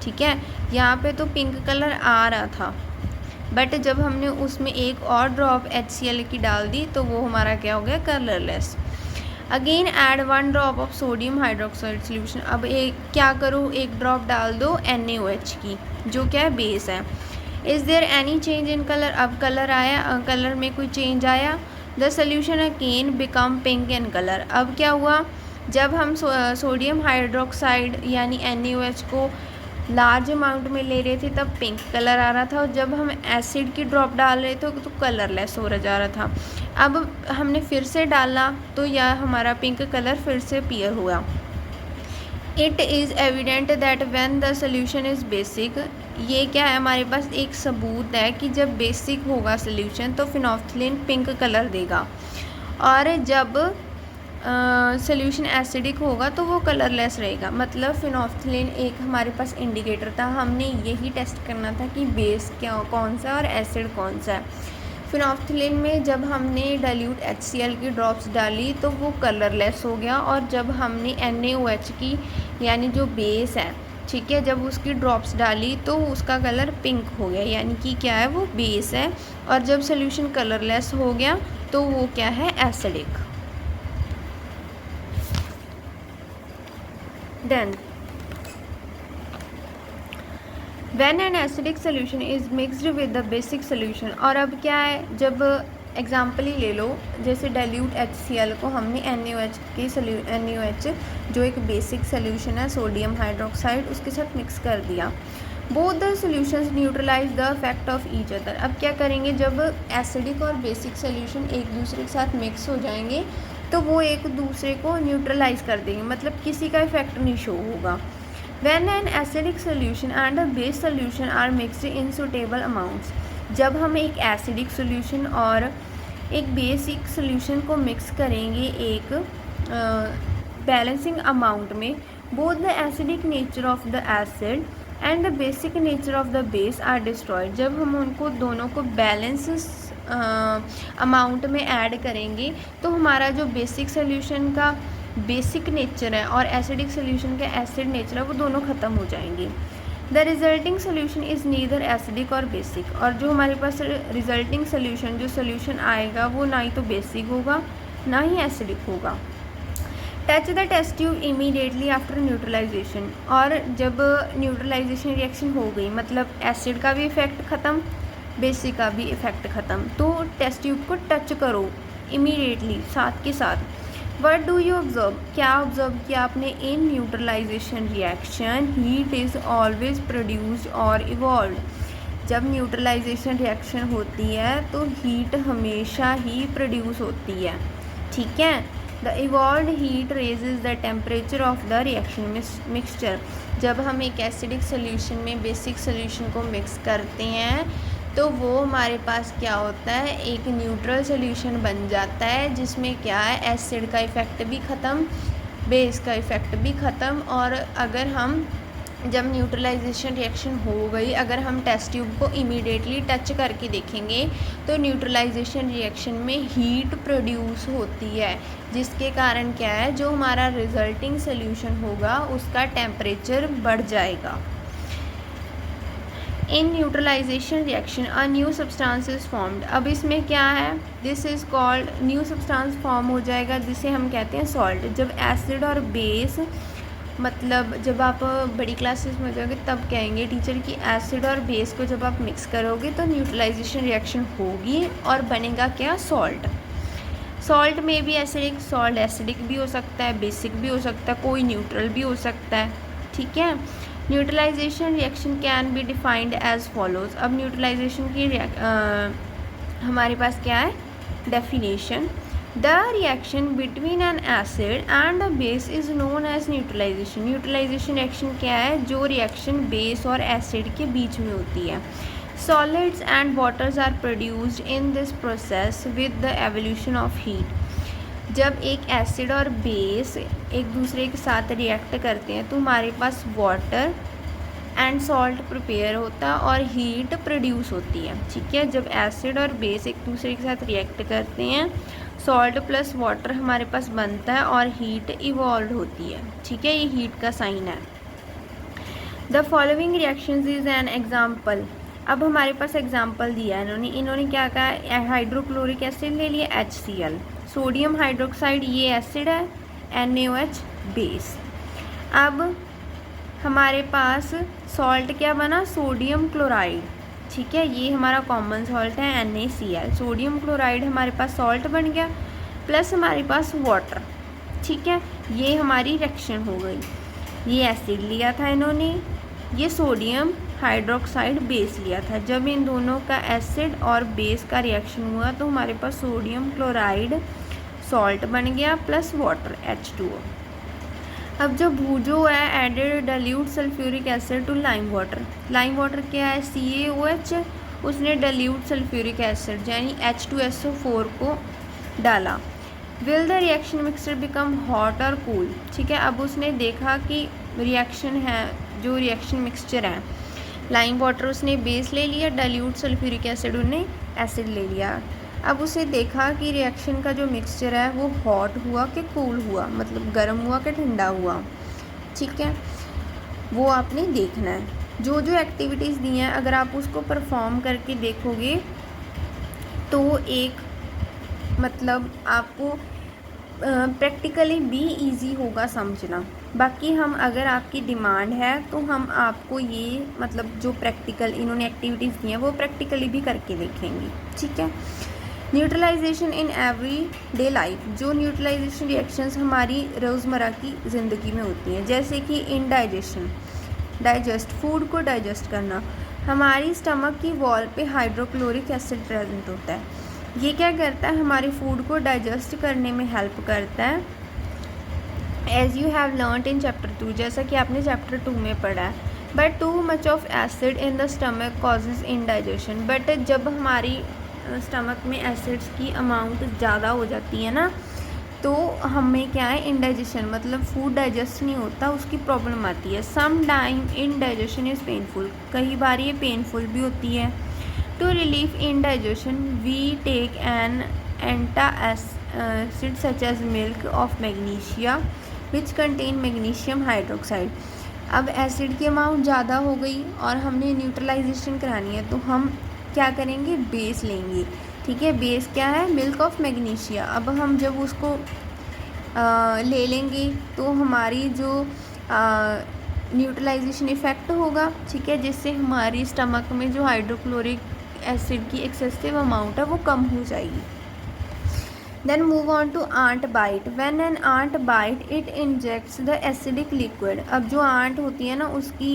ठीक है। यहाँ पे तो पिंक कलर आ रहा था बट जब हमने उसमें एक और ड्रॉप HCl की डाल दी तो वो हमारा क्या हो गया, colourless. Again add 1 drop of sodium hydroxide solution. अब क्या करो, एक ड्रॉप डाल दो NaOH की जो क्या है बेस है। Is there any change in colour. अब कलर आया, कलर में कोई चेंज आया। The solution again become pink in colour. अब क्या हुआ, जब हम सोडियम हाइड्रोक्साइड यानी NaOH को लार्ज अमाउंट में ले रहे थे तब पिंक कलर आ रहा था, और जब हम एसिड की ड्रॉप डाल रहे थे तो कलरलेस हो जा रहा था। अब हमने फिर से डाला तो यह हमारा पिंक कलर फिर से अपीयर हुआ। It is evident that when the solution is basic, ये क्या है, हमारे पास एक सबूत है कि जब बेसिक होगा सोल्यूशन तो फिनोल्फ्थलीन पिंक कलर देगा, और जब सोल्यूशन एसिडिक होगा तो वो कलरलेस रहेगा। मतलब फिनोल्फ्थलीन एक हमारे पास इंडिकेटर था, हमने यही टेस्ट करना था कि बेस क्या कौन सा है और एसिड कौन सा है। फिनोल्फ्थलीन में जब हमने डाइल्यूट HCl की ड्रॉप्स डाली तो वो कलरलेस हो गया, और जब हमने NaOH की यानी जो बेस है, ठीक है, जब उसकी ड्रॉप्स डाली तो उसका कलर पिंक हो गया, यानी कि क्या है, वो बेस है। और जब सोल्यूशन कलरलेस हो गया तो वो क्या है, acidic. Then when an acidic solution is mixed with the basic solution, और अब क्या है, जब एग्जाम्पल ही ले लो, जैसे डाइल्यूट HCl को हमने NaOH जो एक बेसिक सोल्यूशन है सोडियम हाइड्रोक्साइड, उसके साथ मिक्स कर दिया। Both the solutions neutralise the effect of each other. अब क्या करेंगे, जब एसिडिक और बेसिक सोल्यूशन एक दूसरे के साथ मिक्स हो जाएंगे तो वो एक दूसरे को न्यूट्रलाइज कर देंगे, मतलब किसी का इफेक्ट नहीं शो होगा। When an acidic solution and a base solution are mixed in suitable amounts, जब हम एक एसिडिक सोल्यूशन और एक बेसिक सोल्यूशन को मिक्स करेंगे एक बैलेंसिंग अमाउंट में, both the acidic nature of the acid and the basic nature of the base are destroyed. जब हम उनको दोनों को बैलेंस अमाउंट में ऐड करेंगे तो हमारा जो बेसिक सोल्यूशन का बेसिक नेचर है और एसिडिक सोल्यूशन का एसिड नेचर है वो दोनों ख़त्म हो जाएंगे। The resulting solution is neither acidic और बेसिक, और जो हमारे पास रिजल्टिंग सोल्यूशन जो सोल्यूशन आएगा वो ना ही तो बेसिक होगा ना ही एसिडिक होगा। Touch the test tube immediately after neutralisation, और जब न्यूट्रलाइजेशन रिएक्शन हो गई मतलब एसिड का भी इफ़ेक्ट ख़त्म बेसिक का भी इफ़ेक्ट ख़त्म, तो टेस्ट ट्यूब को टच करो इमीडिएटली साथ के साथ। What do you observe? क्या ऑब्जर्व किया आपने? In neutralization reaction heat is always produced और इवॉल्व। जब न्यूट्रलाइजेशन रिएक्शन होती है तो हीट हमेशा ही प्रोड्यूस होती है, ठीक है। The evolve heat raises the temperature of the reaction mixture. जब हम एक एसिडिक सोल्यूशन में बेसिक सोल्यूशन को मिक्स करते हैं तो वो हमारे पास क्या होता है, एक न्यूट्रल सोल्यूशन बन जाता है जिसमें क्या है, एसिड का इफ़ेक्ट भी ख़त्म बेस का इफ़ेक्ट भी ख़त्म। और अगर हम जब न्यूट्रलाइजेशन रिएक्शन हो गई, अगर हम टेस्ट ट्यूब को इमीडिएटली टच करके देखेंगे तो न्यूट्रलाइजेशन रिएक्शन में हीट प्रोड्यूस होती है, जिसके कारण क्या है, जो हमारा रिजल्टिंग सोल्यूशन होगा उसका टेम्परेचर बढ़ जाएगा। In neutralization reaction a new substance is formed. अब इसमें क्या है, this is called new substance form हो जाएगा जिसे हम कहते हैं सॉल्ट। जब एसिड और बेस, मतलब जब आप बड़ी क्लासेस में हो जाओगे तब कहेंगे टीचर कि एसिड और बेस को जब आप मिक्स करोगे तो न्यूट्रलाइजेशन रिएक्शन होगी और बनेगा क्या, सॉल्ट। सॉल्ट में भी एसिडिक, सॉल्ट एसिडिक भी हो सकता है, बेसिक भी हो सकता है, कोई न्यूट्रल भी हो सकता है, ठीक है। Neutralisation reaction can be defined as follows. अब न्यूट्रलाइजेशन की हमारे पास क्या है definition, the reaction between an acid and a base is known as neutralisation. Neutralisation reaction क्या है, जो रिएक्शन बेस और एसिड के बीच में होती है। Solids and waters are produced in this process with the evolution of heat. जब एक एसिड और बेस एक दूसरे के साथ रिएक्ट करते हैं तो हमारे पास वाटर एंड सॉल्ट प्रिपेयर होता है और हीट प्रोड्यूस होती है, ठीक है। जब एसिड और बेस एक दूसरे के साथ रिएक्ट करते हैं, सॉल्ट प्लस वाटर हमारे पास बनता है और हीट इवॉल्व होती है, ठीक है, ये हीट का साइन है। The following reactions is an example. अब हमारे पास एग्जाम्पल दिया है इन्होंने क्या कहा, हाइड्रोक्लोरिक एसिड ले लिया HCl, सोडियम हाइड्रोक्साइड ये एसिड है, NaOH बेस। अब हमारे पास सॉल्ट क्या बना, सोडियम क्लोराइड, ठीक है, ये हमारा कॉमन सॉल्ट है NaCl। सोडियम क्लोराइड हमारे पास सॉल्ट बन गया प्लस हमारे पास वाटर, ठीक है, ये हमारी रिएक्शन हो गई। ये एसिड लिया था इन्होंने, ये सोडियम हाइड्रोक्साइड बेस लिया था। जब इन दोनों का एसिड और बेस का रिएक्शन हुआ तो हमारे पास सोडियम क्लोराइड सॉल्ट बन गया प्लस वाटर H2O। अब जो भूजो है added dilute sulphuric acid to lime water. Lime water क्या है, CaOH, उसने डाइल्यूट सल्फ्यूरिक एसिड यानी H2SO4 को डाला। Will the reaction mixture become hot और कूल। ठीक है, अब उसने देखा कि रिएक्शन है, जो रिएक्शन मिक्सचर है, लाइम वाटर उसने बेस ले लिया, डाइल्यूट सल्फ्यूरिक एसिड उन्हें एसिड ले लिया। अब उसे देखा कि रिएक्शन का जो मिक्सचर है वो हॉट हुआ कि कूल हुआ, मतलब गर्म हुआ कि ठंडा हुआ। ठीक है, वो आपने देखना है। जो जो एक्टिविटीज़ दी हैं अगर आप उसको परफॉर्म करके देखोगे तो एक मतलब आपको प्रैक्टिकली भी इजी होगा समझना। बाकी हम अगर आपकी डिमांड है तो हम आपको ये मतलब जो प्रैक्टिकल इन्होंने एक्टिविटीज़ दी हैं वो प्रैक्टिकली भी करके देखेंगे। ठीक है, neutralisation in every day life. जो न्यूट्रलाइजेशन रिएक्शंस हमारी रोज़मर्रा की ज़िंदगी में होती हैं, जैसे कि इनडाइजेशन, डाइजेस्ट, फूड को डाइजेस्ट करना। हमारी स्टमक की वॉल पे हाइड्रोक्लोरिक एसिड प्रेजेंट होता है। ये क्या करता है, हमारे फूड को डाइजेस्ट करने में हेल्प करता है। As you have learned in chapter 2, जैसा कि आपने चैप्टर 2 में पढ़ा है। But too much of acid in the stomach causes indigestion. But जब हमारी स्टमक में एसिड्स की अमाउंट ज़्यादा हो जाती है ना, तो हमें क्या है, इनडाइजेशन मतलब फूड डाइजेस्ट नहीं होता, उसकी प्रॉब्लम आती है। Some time indigestion is painful, कई बार ये पेनफुल भी होती है। To relieve indigestion, we take an antacid such as milk of magnesia, which contain magnesium hydroxide. अब एसिड की अमाउंट ज़्यादा हो गई और हमने न्यूट्रलाइजेशन करानी है तो हम क्या करेंगे, बेस लेंगे। ठीक है, बेस क्या है, मिल्क ऑफ मैग्नीशिया। अब हम जब उसको ले लेंगे तो हमारी जो न्यूट्रलाइजेशन इफ़ेक्ट होगा। ठीक है, जिससे हमारी स्टमक में जो हाइड्रोक्लोरिक एसिड की एक्सेसिव अमाउंट है वो कम हो जाएगी। Then move on to ant bite. When an ant bite it injects the acidic liquid. अब जो आंट होती है ना उसकी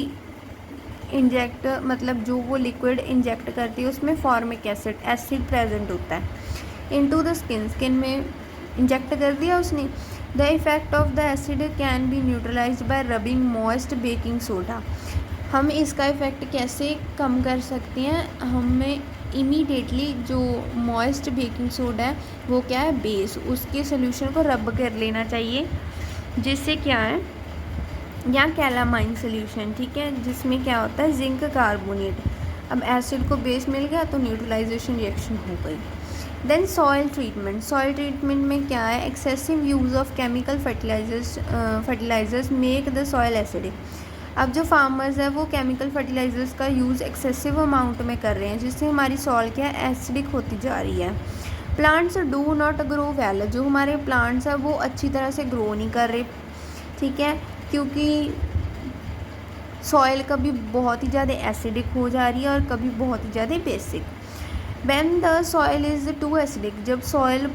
इंजेक्ट मतलब जो वो लिक्विड इंजेक्ट करती है उसमें फॉर्मिक एसिड प्रेजेंट होता है। इनटू द स्किन, स्किन में इंजेक्ट कर दिया उसने। The effect of the acid can be neutralised bye rubbing moist baking soda. हम इसका इफ़ेक्ट कैसे कम कर सकते हैं, हमें इमीडिएटली जो मॉइस्ट बेकिंग सोडा है वो क्या है, बेस, उसके सोल्यूशन को रब कर लेना चाहिए, जिससे क्या है, या कैलामाइन सोल्यूशन। ठीक है, जिसमें क्या होता है, जिंक कार्बोनेट। अब एसिड को बेस मिल गया तो न्यूट्रलाइजेशन रिएक्शन हो गई। Then soil treatment. Soil treatment में क्या है, excessive use of chemical fertilisers make the soil acidic. अब जो फार्मर्स है वो केमिकल फर्टिलाइजर्स का यूज़ एक्सेसिव अमाउंट में कर रहे हैं, जिससे हमारी सॉइल क्या है, एसिडिक होती जा रही है। Plants do not grow well. जो हमारे प्लांट्स हैं वो अच्छी तरह से ग्रो नहीं कर रहे। ठीक है, क्योंकि सॉइल कभी बहुत ही ज़्यादा एसिडिक हो जा रही है और कभी बहुत ही ज़्यादा basic. When the soil is too acidic, जब सॉइल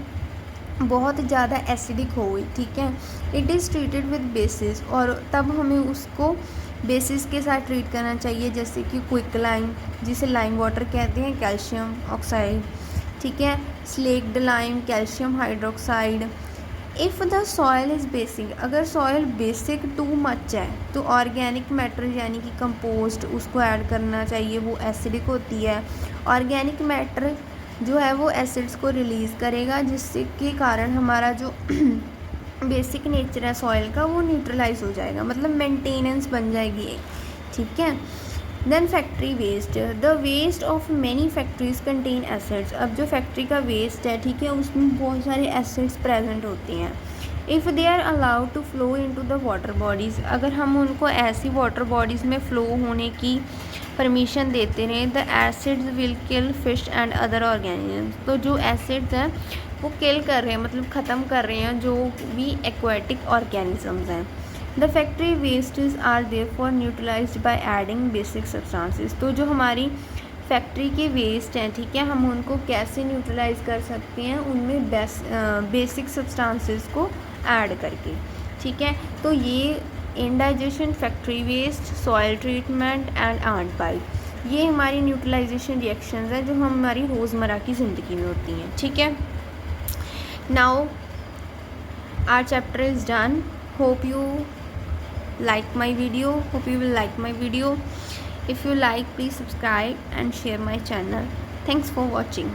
बहुत ज़्यादा एसिडिक हो गई, ठीक है, it is treated with bases, और तब हमें उसको बेसिस के साथ ट्रीट करना चाहिए, जैसे कि क्विक लाइम, जिसे लाइम वाटर कहते हैं, कैल्शियम ऑक्साइड। ठीक है, slaked lime, calcium hydroxide. If the soil is basic, अगर सॉइल बेसिक टू मच है तो ऑर्गेनिक मैटर यानी कि कंपोस्ट उसको ऐड करना चाहिए, वो एसिडिक होती है। ऑर्गेनिक मैटर जो है वो एसिड्स को रिलीज़ करेगा, जिससे के कारण हमारा जो बेसिक नेचर है सॉइल का वो न्यूट्रलाइज हो जाएगा, मतलब मेंटेनेंस बन जाएगी। ठीक है, देन factory waste. The waste of many factories contain acids. अब जो फैक्ट्री का वेस्ट है, ठीक है, उसमें बहुत सारे एसिड्स प्रेजेंट होते हैं। If they are allowed to flow into the water bodies, अगर हम उनको ऐसी वाटर बॉडीज़ में फ़्लो होने की परमिशन देते रहें, the acids will kill fish and other organisms. तो जो एसिड्स हैं वो किल कर रहे हैं, मतलब ख़त्म कर रहे हैं जो भी एक्वाटिक ऑर्गेनिजम्स हैं। The factory wastage are therefore neutralised by adding basic substances. तो जो हमारी फैक्ट्री के वेस्ट हैं, ठीक है, हम उनको कैसे न्यूट्रलाइज कर सकते हैं, उनमें बेसिक सब्सटेंसेस को ऐड करके। ठीक है, तो ये indigestion, factory waste, soil treatment and ant bite. ये हमारी न्यूट्रलाइजेशन रिएक्शंस हैं जो हमारी रोज़मर्रा की ज़िंदगी में होती हैं। ठीक है, now our chapter is done. Hope you like my video. Hope you will like my video. If you like, please subscribe and share my channel. Thanks for watching.